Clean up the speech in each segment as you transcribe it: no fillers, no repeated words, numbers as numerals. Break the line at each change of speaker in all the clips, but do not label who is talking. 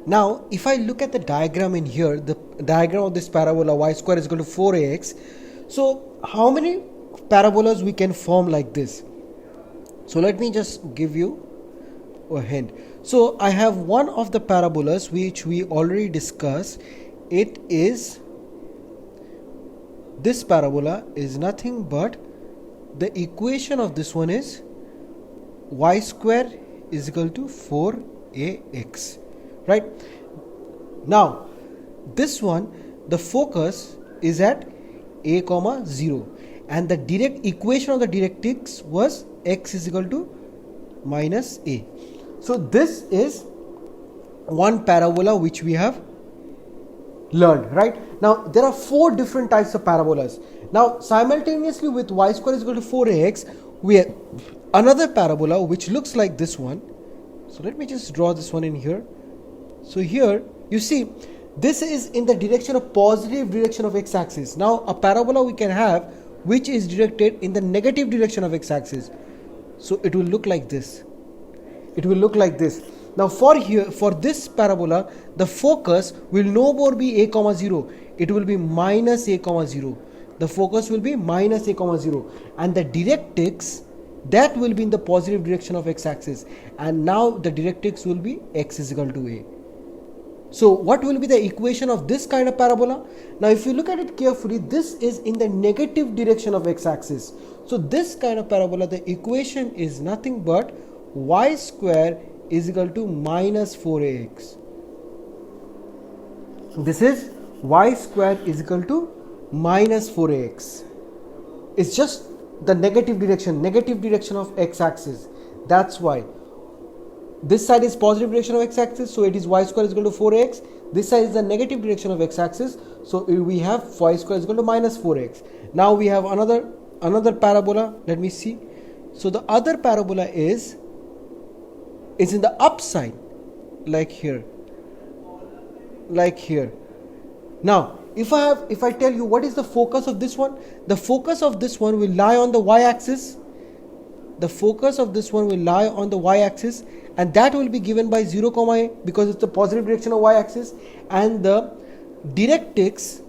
Now, if I look at the diagram in here, the diagram of this parabola y square is equal to 4ax. So, how many parabolas we can form like this? So, let me just give you a hint. So, I have one of the parabolas which we already discussed. It is, this parabola is nothing but the equation of this one is y square is equal to 4ax. Right? Now, this one, the focus is at a comma 0, and the direct equation of the directrix was x is equal to minus a. So this is one parabola which we have learned, right? Now there are 4 different types of parabolas. Now simultaneously with y square is equal to 4ax, we have another parabola which looks like this one. So let me just draw this one in here. So here you see this is in the direction of positive direction of x-axis. Now a parabola we can have which is directed in the negative direction of x-axis. So it will look like this. It will look like this. Now for this parabola, the focus will no more be a comma 0. It will be minus a comma 0. The focus will be minus a comma 0, and the directrix, that will be in the positive direction of x-axis, and now the directrix will be x is equal to a. So what will be the equation of this kind of parabola? Now if you look at it carefully, this is in the negative direction of x-axis. So this kind of parabola, the equation is nothing but y square is equal to minus 4ax. This is y square is equal to minus 4ax. It's just the negative direction of x-axis. That's why this side is positive direction of x-axis, so it is y square is equal to 4x. This side is the negative direction of x-axis, so we have y square is equal to minus 4x. Now we have another parabola. Let me see. So the other parabola is in the upside, like here. Now if I tell you what is the focus of this one, the focus of this one will lie on the y-axis. The focus of this one will lie on the y-axis, and that will be given by 0 comma a because it's the positive direction of y-axis, and the directrix,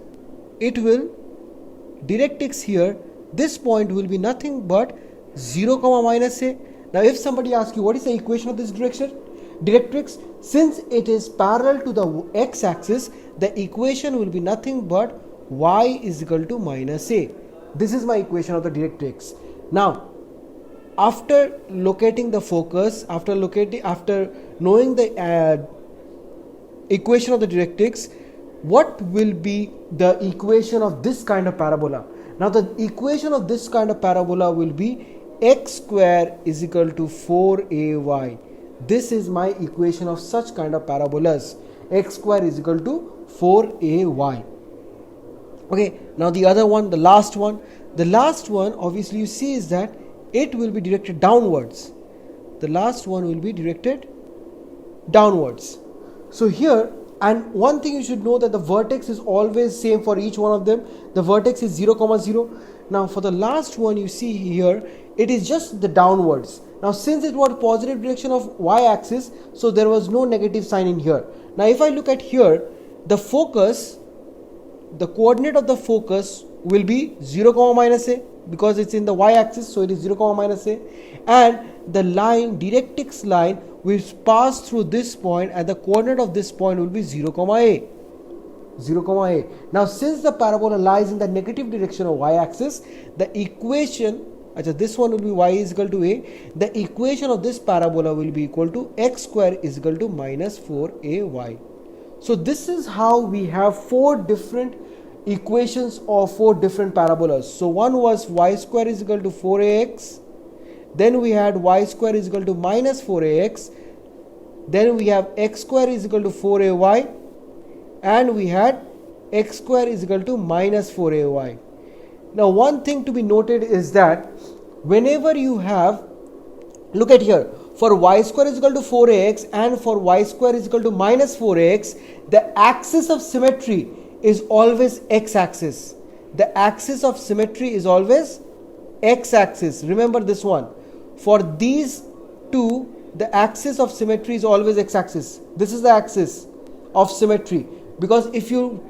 directrix here, this point will be nothing but 0 comma minus a. Now if somebody asks you what is the equation of this directrix, since it is parallel to the x-axis, the equation will be nothing but y is equal to minus a. This is my equation of the directrix. Now after locating the focus, after knowing the equation of the directrix, what will be the equation of this kind of parabola? Now the equation of this kind of parabola will be x square is equal to 4ay. This is my equation of such kind of parabolas. X square is equal to 4ay. Okay, now the other one, the last one obviously you see is that it will be directed downwards. The last one will be directed downwards. So here, and one thing you should know that the vertex is always same for each one of them. The vertex is 0 comma 0. Now for the last one you see here, it is just the downwards. Now since it was positive direction of y-axis, so there was no negative sign in here. Now if I look at here, the focus, the coordinate of the focus will be 0 comma minus a because it's in the y-axis, so it is 0 comma minus a, and the line, directrix line, will pass through this point, and the coordinate of this point will be 0 comma a. Now since the parabola lies in the negative direction of y-axis, the equation, this one will be y is equal to a, the equation of this parabola will be equal to x square is equal to minus 4ay. So this is how we have 4 different equations of 4 different parabolas. So one was y square is equal to 4ax, then we had y square is equal to minus 4ax, then we have x square is equal to 4ay, and we had x square is equal to minus 4ay. Now one thing to be noted is that whenever you have, look at here, for y square is equal to 4ax and for y square is equal to minus 4ax, the axis of symmetry is always x-axis. The axis of symmetry is always x-axis. Remember this one. For these two, the axis of symmetry is always x-axis. This is the axis. of symmetry, because if you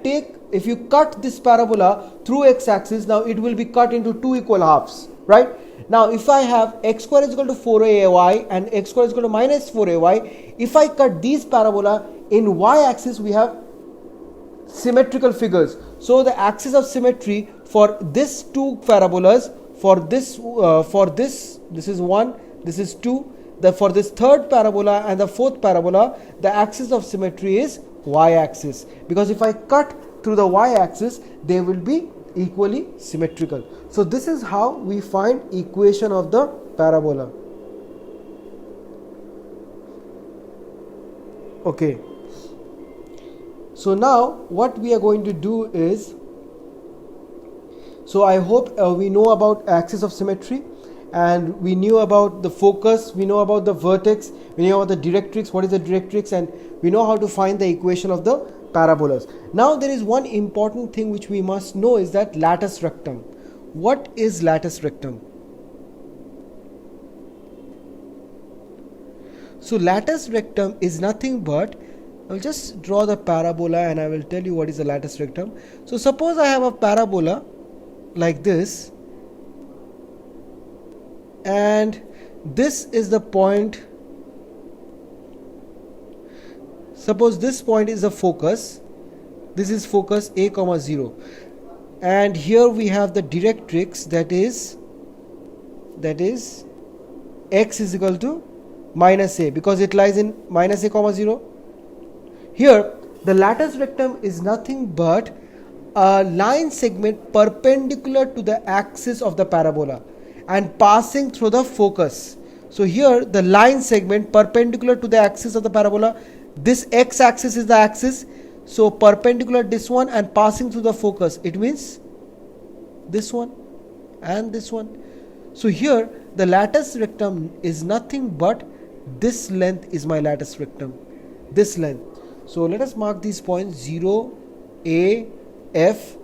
cut this parabola through x-axis, now it will be cut into two equal halves, right? Now if I have x square is equal to 4ay and x square is equal to minus 4ay, if I cut these parabola in y-axis, we have symmetrical figures. So the axis of symmetry for this two parabolas, for this is 1, this is 2, for this third parabola and the fourth parabola, the axis of symmetry is y-axis, because if I cut through the y-axis, they will be equally symmetrical. So this is how we find equation of the parabola. Okay. So now what we are going to do is, so I hope we know about axis of symmetry, and we knew about the focus, we know about the vertex, we know about the directrix, what is the directrix, and we know how to find the equation of the parabolas. Now there is one important thing which we must know, is that latus rectum. What is latus rectum? So latus rectum is nothing but, I will just draw the parabola and I will tell you what is the latus rectum. So suppose I have a parabola like this, and this is the point. Suppose this point is a focus, this is focus a comma 0, and here we have the directrix, that is x is equal to minus a, because it lies in minus a comma 0. Here the latus rectum is nothing but a line segment perpendicular to the axis of the parabola and passing through the focus. So here the line segment perpendicular to the axis of the parabola, this x-axis is the axis, so perpendicular this one and passing through the focus, it means this one and this one. So here the latus rectum is nothing but this length is my latus rectum, this length. So let us mark these points 0, A, F.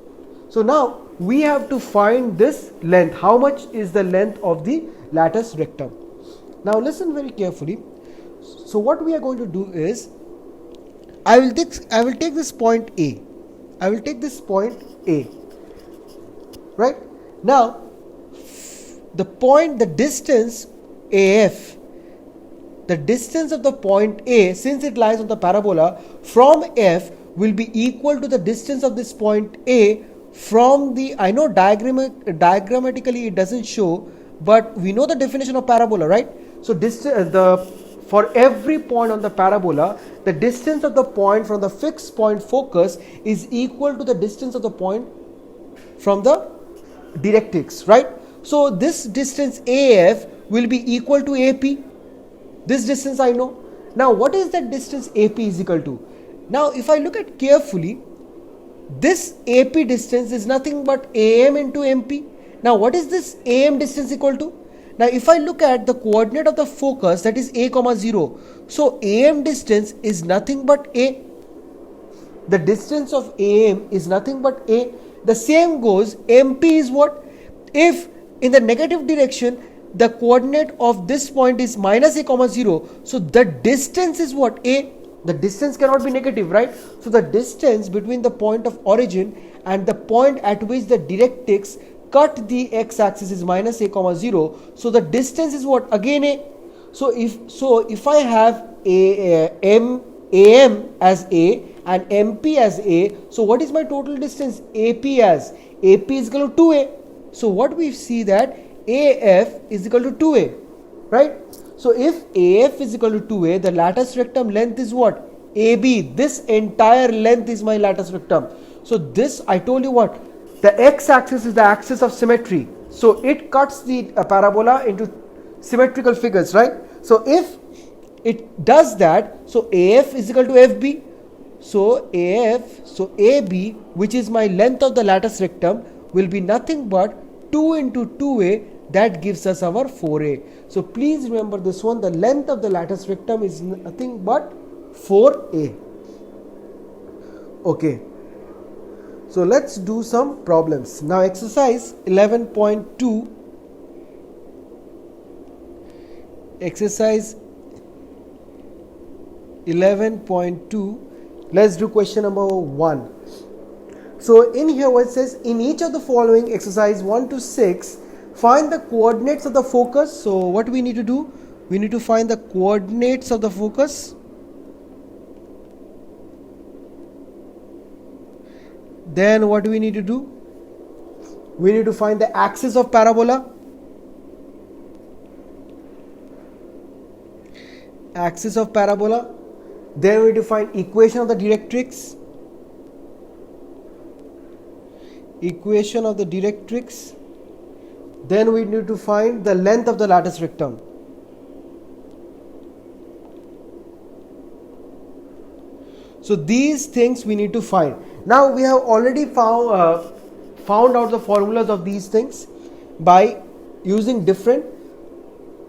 So now we have to find this length. How much is the length of the latus rectum? Now listen very carefully. So what we are going to do is, I will take this point A. I will take this point A. Right? Now the distance AF, the distance of the point A, since it lies on the parabola, from F will be equal to the distance of this point A from the, I know diagrammatically it doesn't show, but we know the definition of parabola, right? So for every point on the parabola, the distance of the point from the fixed point focus is equal to the distance of the point from the directrix, right? So this distance AF will be equal to AP. This distance I know. Now what is that distance AP is equal to? Now if I look at carefully, this AP distance is nothing but AM into MP. Now what is this AM distance equal to? Now if I look at the coordinate of the focus, that is a comma 0. So AM distance is nothing but A. The distance of AM is nothing but A. The same goes, MP is what? If in the negative direction the coordinate of this point is minus a comma 0, so the distance is what? A. The distance cannot be negative, right? So the distance between the point of origin and the point at which the directrix cut the x-axis is minus a comma 0. So the distance is what? Again A. So if I have AM as A and MP as A, so what is my total distance? AP is equal to 2A. So what we see that AF is equal to 2A, right? So if AF is equal to 2A, the latus rectum length is what? AB. This entire length is my latus rectum. So this, I told you what? The x-axis is the axis of symmetry. So it cuts the parabola into symmetrical figures, right? So if it does that, so AF is equal to FB. So AB, which is my length of the latus rectum, will be nothing but 2 into 2A. That gives us our 4A. So please remember this one, the length of the latus rectum is nothing but 4A. Okay. So let's do some problems. Now exercise 11.2. Exercise 11.2. Let's do question number 1. So in here what it says, in each of the following exercise 1 to 6, find the coordinates of the focus. So what we need to do? We need to find the coordinates of the focus. Then what do we need to do? We need to find the axis of parabola. Axis of parabola. Then we need to find equation of the directrix. Equation of the directrix. Then we need to find the length of the lattice rectum. So these things we need to find. Now we have already found out the formulas of these things by using different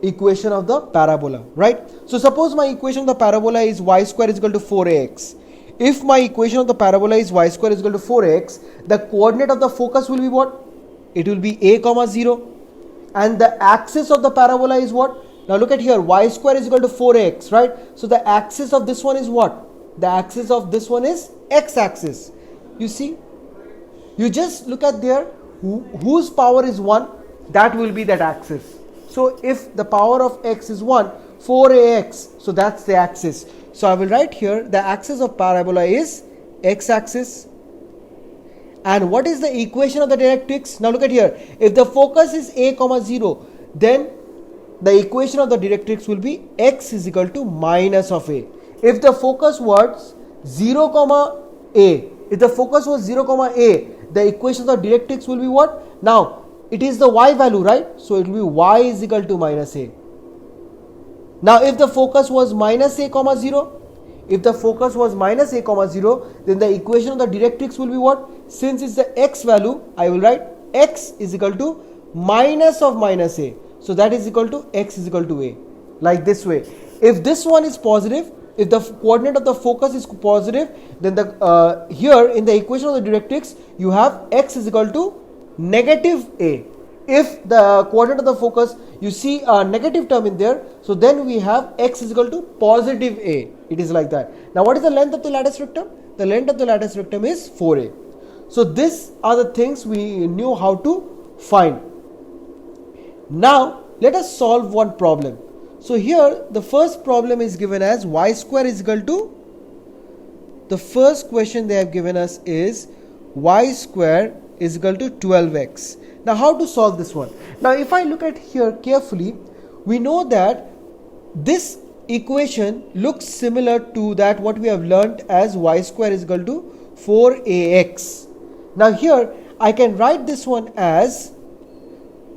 equation of the parabola, right? So suppose my equation of the parabola is y square is equal to 4ax. If my equation of the parabola is y square is equal to 4x, the coordinate of the focus will be what? It will be a comma 0. And the axis of the parabola is what? Now look at here, y square is equal to 4x, right? So the axis of this one is what? The axis of this one is x-axis. You see? You just look at there, whose power is 1, that will be that axis. So if the power of x is 1, 4ax, so that's the axis. So I will write here the axis of parabola is x-axis. And what is the equation of the directrix? Now look at here. If the focus is a comma 0, then the equation of the directrix will be x is equal to minus of a. If the focus was 0 comma a, if the focus was 0 comma a, the equation of the directrix will be what? Now it is the y value, right? So it will be y is equal to minus a. Now if the focus was minus a comma 0, if the focus was minus a comma 0, then the equation of the directrix will be what? Since it's the x value, I will write x is equal to minus of minus a. So that is equal to x is equal to a. Like this way. If this one is positive, if the coordinate of the focus is positive, then the here in the equation of the directrix, you have x is equal to negative a. If the coordinate of the focus, you see a negative term in there, so then we have x is equal to positive a. It is like that. Now what is the length of the lattice rectum? The length of the lattice rectum is 4a. So these are the things we knew how to find. Now let us solve one problem. So here the first problem is given as y square is equal to, the first question they have given us is y square is equal to 12x. Now how to solve this one? Now if I look at here carefully, we know that this equation looks similar to that what we have learnt as y square is equal to 4ax. Now here I can write this one as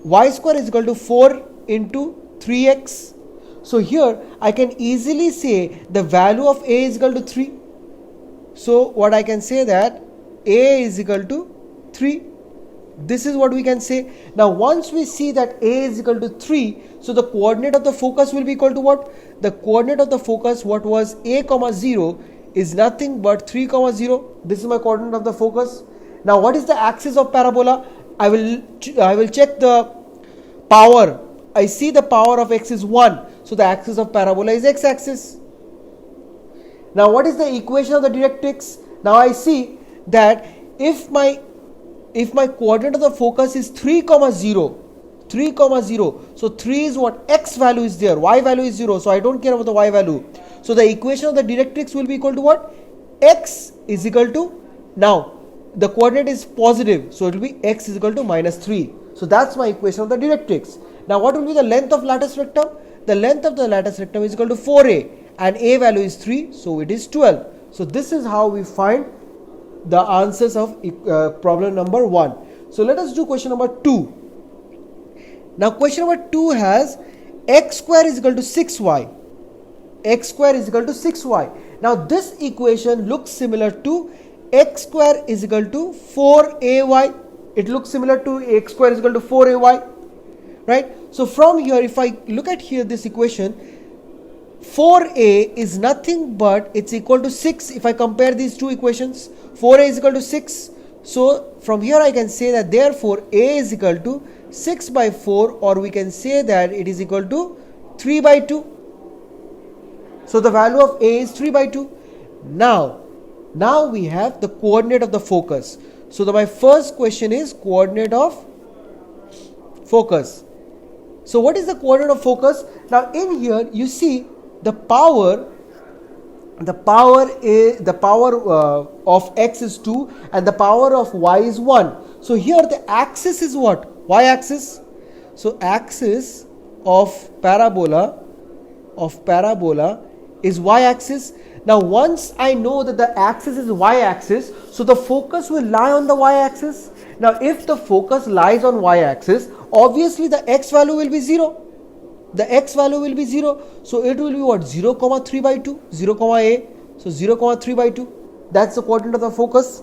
y square is equal to 4 into 3x. So here I can easily say the value of a is equal to 3. So what I can say that a is equal to 3. This is what we can say. Now once we see that a is equal to 3, so the coordinate of the focus will be equal to what? The coordinate of the focus, what was a comma 0, is nothing but 3 comma 0. This is my coordinate of the focus. Now what is the axis of parabola? I will check the power. I see the power of x is 1. So the axis of parabola is x-axis. Now what is the equation of the directrix? Now I see that if my coordinate of the focus is 3 comma 0, so 3 is what? X value is there, y value is 0, so I don't care about the y value. So the equation of the directrix will be equal to what? X is equal to, now the coordinate is positive, so it will be x is equal to minus 3. So that's my equation of the directrix. Now what will be the length of lattice rectum? The length of the lattice rectum is equal to 4a and a value is 3, so it is 12. So this is how we find the answers of problem number 1. So let us do question number 2. Now question number 2 has x square is equal to 6y. X square is equal to 6y. Now this equation looks similar to x square is equal to 4ay. It looks similar to x square is equal to 4ay. Right? So from here, if I look at here this equation, 4a is nothing but it's equal to 6. If I compare these two equations, 4a is equal to 6. So from here I can say that therefore a is equal to 6 by 4, or we can say that it is equal to 3 by 2. So the value of a is 3 by 2. Now Now we have the coordinate of the focus. So my first question is coordinate of focus. So what is the coordinate of focus? Now in here you see the power of x is 2 and the power of y is 1. So here the axis is what? Y axis. So axis of parabola is y axis. Now once I know that the axis is y axis, so the focus will lie on the y axis. Now if the focus lies on y axis, obviously the x value will be 0. The x value will be 0. So it will be what? 0, 3 by 2, 0, a. So 0, 3 by 2. That's the coordinate of the focus.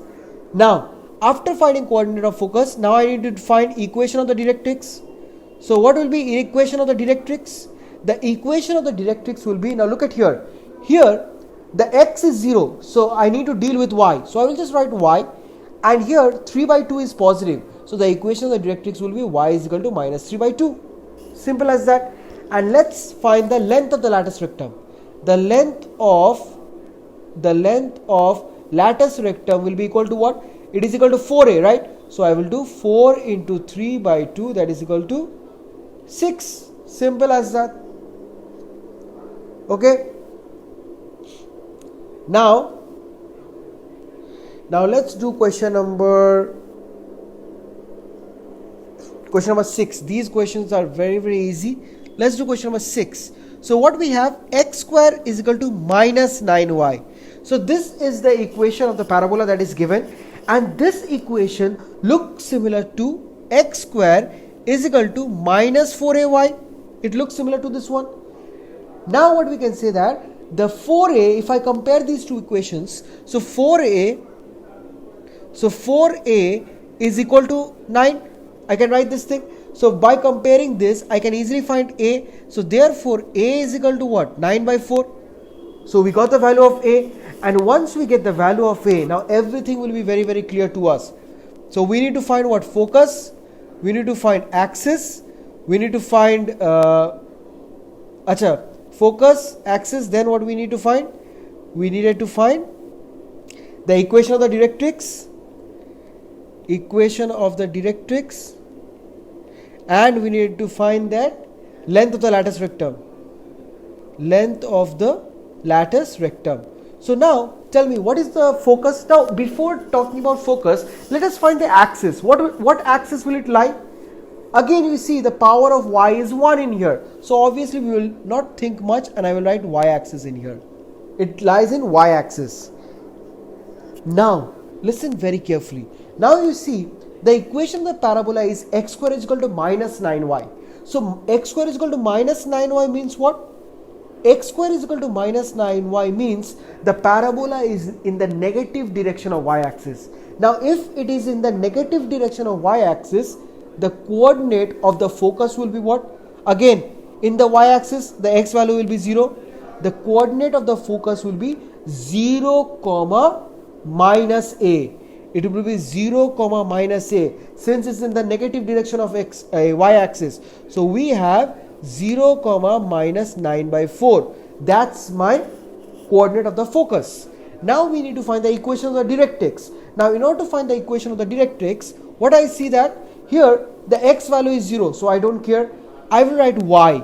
Now, after finding coordinate of focus, now I need to find equation of the directrix. So what will be equation of the directrix? The equation of the directrix will be, now look at here. Here, the x is 0. So I need to deal with y. So I will just write y. And here, 3 by 2 is positive. So the equation of the directrix will be y is equal to minus 3 by 2. Simple as that. And let's find the length of the lattice rectum. The length of lattice rectum will be equal to what? It is equal to 4a, right? So I will do 4 into 3 by 2, that is equal to 6. Simple as that. Okay. Now let's do question number 6. These questions are very, very easy. Let's do question number 6. So what we have, x square is equal to minus 9y. So this is the equation of the parabola that is given, and this equation looks similar to x square is equal to minus 4ay. It looks similar to this one. Now what we can say that the 4a, if I compare these two equations, so 4a is equal to 9. I can write this thing. So by comparing this, I can easily find a. So therefore a is equal to what? 9 by 4. So we got the value of a, and once we get the value of a, now everything will be very, very clear to us. So we need to find what? Focus. We need to find axis. We need to find focus, axis. Then what we need to find? We needed to find the equation of the directrix. And we need to find that length of the lattice rectum. So now tell me, what is the focus? Now before talking about focus, let us find the axis. What axis will it lie? Again you see the power of y is 1 in here. So obviously we will not think much and I will write y axis in here. It lies in y axis. Now listen very carefully. Now you see the equation of the parabola is x square is equal to minus 9y. So x square is equal to minus 9y means what? X square is equal to minus 9y means the parabola is in the negative direction of y axis. Now if it is in the negative direction of y axis, the coordinate of the focus will be what? Again, in the y axis, the x value will be 0. The coordinate of the focus will be 0, minus a. It will be 0, minus a, since it's in the negative direction of y axis. So we have 0, minus 9 by 4. That's my coordinate of the focus. Now we need to find the equation of the directrix. Now in order to find the equation of the directrix, what I see that here the x value is 0, so I don't care. I will write y.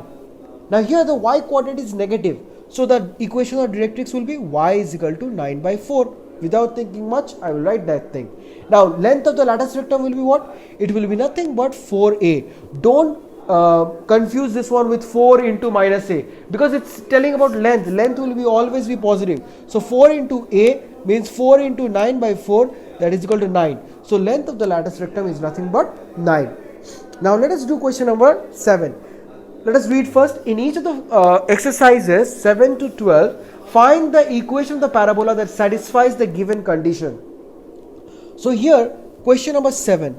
Now here the y coordinate is negative, so the equation of directrix will be y is equal to 9 by 4. Without thinking much, I will write that thing. Now length of the lattice rectum will be what? It will be nothing but 4a. Don't confuse this one with 4 into minus a, because it's telling about length. Length will always be positive. So 4 into a means 4 into 9 by 4, that is equal to 9. So length of the lattice rectum is nothing but 9. Now let us do question number 7. Let us read first. In each of the exercises 7 to 12, find the equation of the parabola that satisfies the given condition. So here question number 7.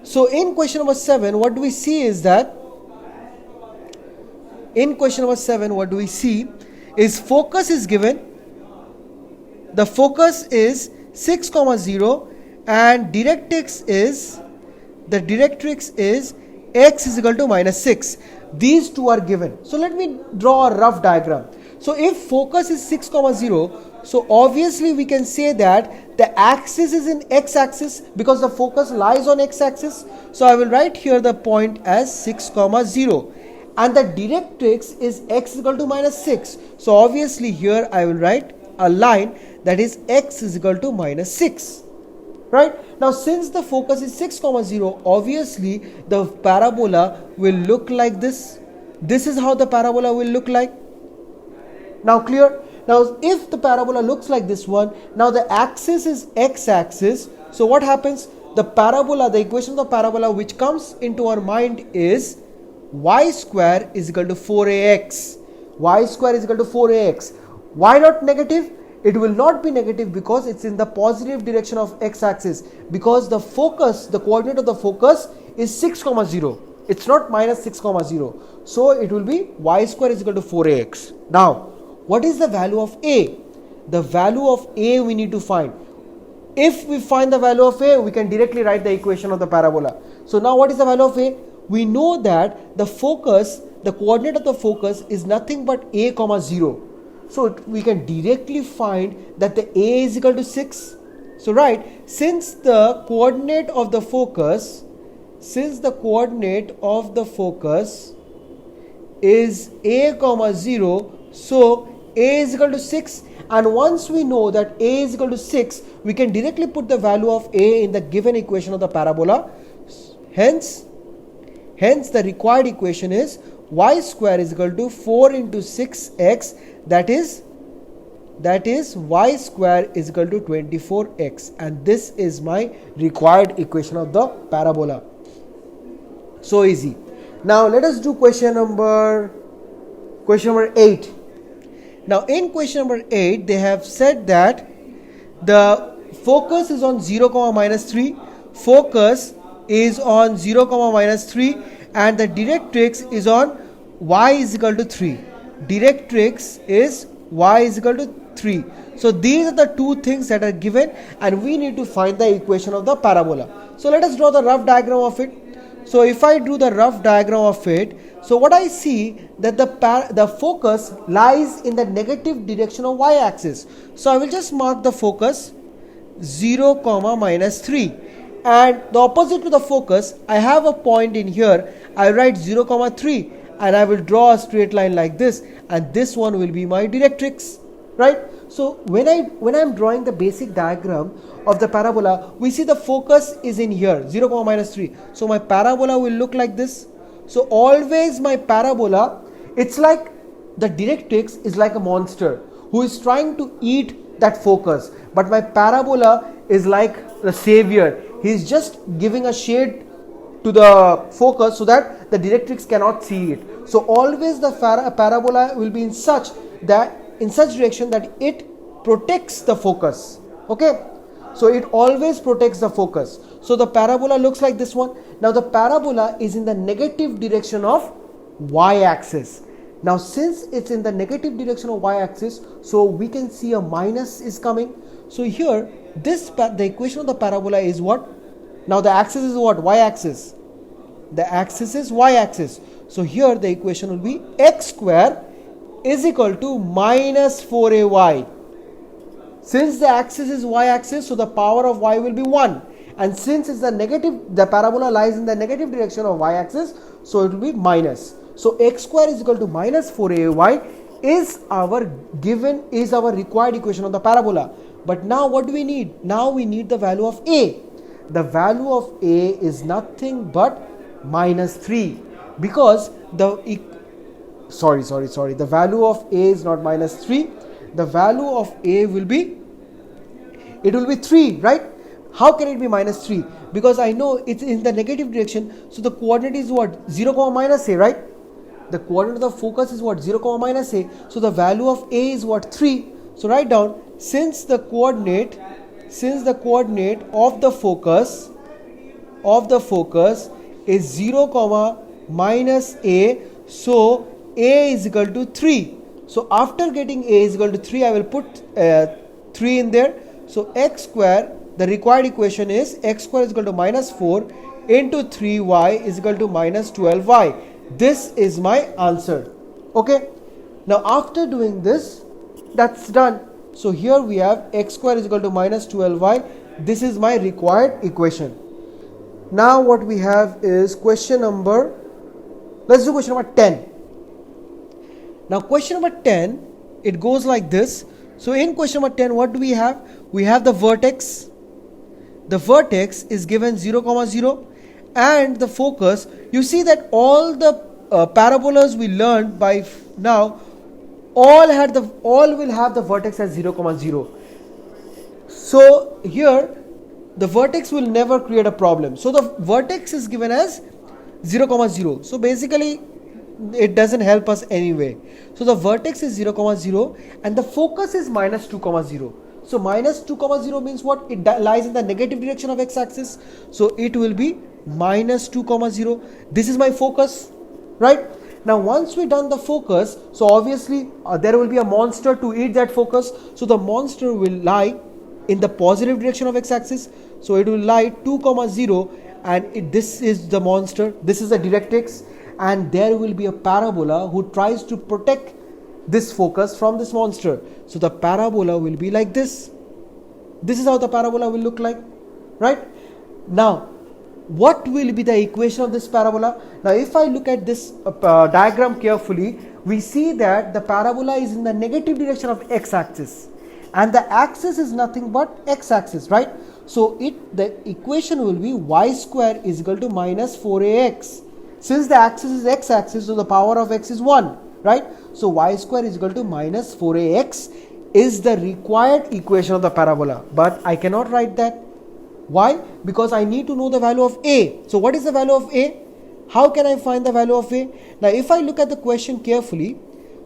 So in question number 7, what do we see is that focus is given. The focus is 6, 0 and directrix is x is equal to minus 6. These two are given. So let me draw a rough diagram. So if focus is 6 comma 0, so obviously we can say that the axis is in x-axis because the focus lies on x-axis. So I will write here the point as 6 comma 0, and the directrix is x is equal to minus 6. So obviously here I will write a line that is x is equal to minus 6. Right? Now since the focus is 6 comma 0, obviously the parabola will look like this. This is how the parabola will look like. Now clear? Now if the parabola looks like this one, now the axis is x-axis. So what happens? The parabola, the equation of the parabola which comes into our mind is y square is equal to 4ax. Y square is equal to 4ax. Why not negative? It will not be negative because it's in the positive direction of x-axis, because the focus, the coordinate of the focus is 6 comma 0. It's not minus 6 comma 0. So it will be y square is equal to 4ax. Now, what is the value of a? The value of a we need to find. If we find the value of a, we can directly write the equation of the parabola. So now what is the value of a? We know that the focus, the coordinate of the focus is nothing but a comma 0. So we can directly find that the a is equal to 6. So right, since the coordinate of the focus, is a comma 0, so a is equal to 6, and once we know that a is equal to 6, we can directly put the value of a in the given equation of the parabola. Hence the required equation is y square is equal to 4 into 6x, that is y square is equal to 24x, and this is my required equation of the parabola. So easy. Now let us do question number 8. Now in question number 8, they have said that the focus is on 0 comma minus 3, focus is on 0 comma minus 3, and the directrix is on y is equal to 3. Directrix is y is equal to 3. So these are the two things that are given, and we need to find the equation of the parabola. So let us draw the rough diagram of it. So if I do the rough diagram of it, so what I see that the focus lies in the negative direction of y-axis. So I will just mark the focus 0 comma minus 3, and the opposite to the focus, I have a point in here. I write 0 comma 3, and I will draw a straight line like this, and this one will be my directrix, right? So when I'm drawing the basic diagram of the parabola, we see the focus is in here 0 comma minus 3. So my parabola will look like this. So always my parabola, it's like the directrix is like a monster who is trying to eat that focus, but my parabola is like the savior. He is just giving a shade to the focus so that the directrix cannot see it. So always the parabola will be in such direction that it protects the focus. Okay, so it always protects the focus. So the parabola looks like this one. Now the parabola is in the negative direction of y-axis. Now since it's in the negative direction of y-axis, so we can see a minus is coming. So here the equation of the parabola is what? Now the axis is what? Y-axis. The axis is y-axis. So here the equation will be x square is equal to minus 4ay. Since the axis is y-axis, so the power of y will be 1. And since it's the parabola lies in the negative direction of y-axis, so it will be minus. So x square is equal to minus 4ay is our required equation of the parabola. But now what do we need? Now we need the value of a. The value of a is nothing but minus 3, because the value of a is not minus 3. The value of a will be 3, right? How can it be minus 3? Because I know it's in the negative direction, so the coordinate is what? 0 comma minus a, right? The coordinate of the focus is what? 0 comma minus a. So the value of a is what? 3. So write down, since the coordinate of the focus is 0 comma minus a, so a is equal to 3. So after getting a is equal to 3, I will put 3 in there. So x square, the required equation is x square is equal to minus 4 into 3y is equal to minus 12y. This is my answer. Okay. Now after doing this, that's done. So here we have x square is equal to minus 12y. This is my required equation. Now what we have is question number, let's do question number 10. Now question number 10, it goes like this. So in question number 10, what do we have? We have the vertex. The vertex is given 0, 0, and the focus. You see that all the parabolas we learned by now all will have the vertex as 0, 0. So here the vertex will never create a problem. So the vertex is given as 0, 0. So basically it doesn't help us anyway. So the vertex is 0, 0, and the focus is minus 2, 0. So minus 2, 0 means what? It lies in the negative direction of x-axis. So it will be minus 2, 0. This is my focus, right? Now once we done the focus, so obviously there will be a monster to eat that focus. So the monster will lie in the positive direction of x-axis. So it will lie 2, 0, and this is the monster. This is the directrix, and there will be a parabola who tries to protect this focus from this monster. So the parabola will be like this. This is how the parabola will look like, right? Now what will be the equation of this parabola? Now if I look at this diagram carefully, we see that the parabola is in the negative direction of x-axis, and the axis is nothing but x-axis, right? So the equation will be y square is equal to minus 4ax. Since the axis is x-axis, so the power of x is 1, right? So y square is equal to minus 4ax is the required equation of the parabola. But I cannot write that. Why? Because I need to know the value of a. So what is the value of a? How can I find the value of a? Now if I look at the question carefully,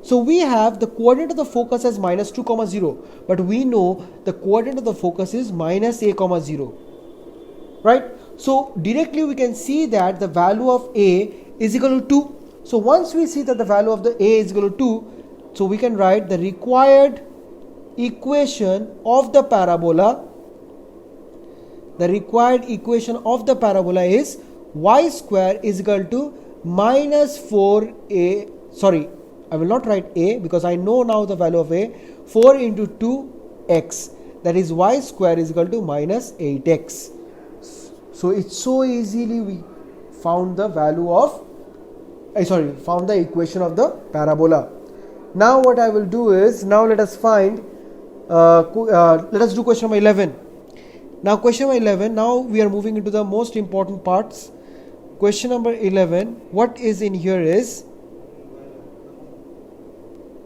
so we have the coordinate of the focus as minus 2, 0, but we know the coordinate of the focus is minus a, 0, right? So directly we can see that the value of a is equal to 2. So once we see that the value of the a is equal to 2, so we can write the required equation of the parabola. The required equation of the parabola is y square is equal to minus 4a, sorry, I will not write a because I know now the value of a, 4 into 2x, that is y square is equal to minus 8x. So it's so easily we found the value of, found the equation of the parabola. Now what I will do is, now let us find, let us do question number 11. Now question number 11, now we are moving into the most important parts. Question number 11, what is in here is,